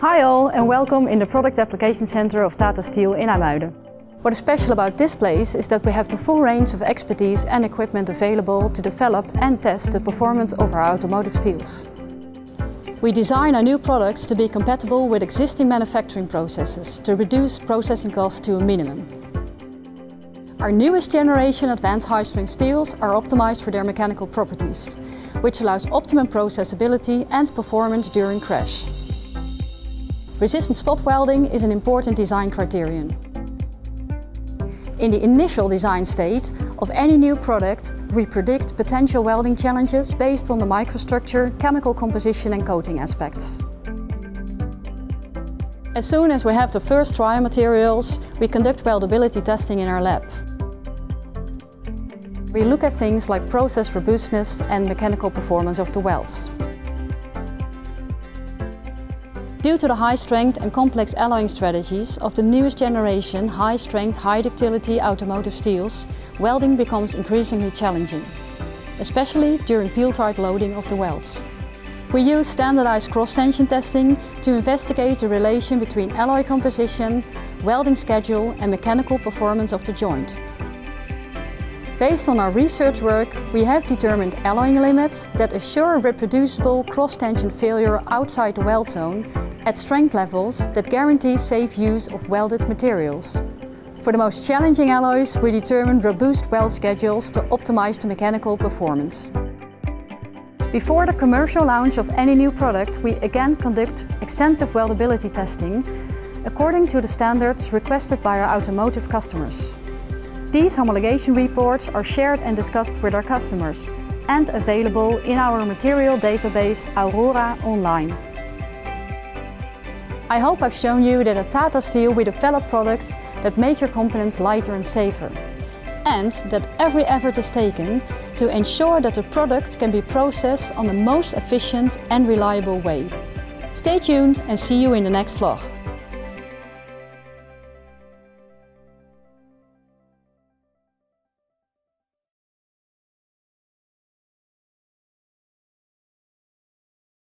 Hi all and welcome in the Product Application Center of Tata Steel in IJmuiden. What is special about this place is that we have the full range of expertise and equipment available to develop and test the performance of our automotive steels. We design our new products to be compatible with existing manufacturing processes to reduce processing costs to a minimum. Our newest generation advanced high-strength steels are optimized for their mechanical properties, which allows optimum processability and performance during crash. Resistant spot welding is an important design criterion. In the initial design stage of any new product, we predict potential welding challenges based on the microstructure, chemical composition and coating aspects. As soon as we have the first trial materials, we conduct weldability testing in our lab. We look at things like process robustness and mechanical performance of the welds. Due to the high strength and complex alloying strategies of the newest generation high strength, high ductility automotive steels, welding becomes increasingly challenging, especially during peel-type loading of the welds. We use standardized cross-tension testing to investigate the relation between alloy composition, welding schedule and mechanical performance of the joint. Based on our research work, we have determined alloying limits that assure reproducible cross-tension failure outside the weld zone at strength levels that guarantee safe use of welded materials. For the most challenging alloys, we determine robust weld schedules to optimize the mechanical performance. Before the commercial launch of any new product, we again conduct extensive weldability testing according to the standards requested by our automotive customers. These homologation reports are shared and discussed with our customers and available in our material database Aurora Online. I hope I've shown you that at Tata Steel we develop products that make your components lighter and safer, and that every effort is taken to ensure that the product can be processed on the most efficient and reliable way. Stay tuned and see you in the next vlog.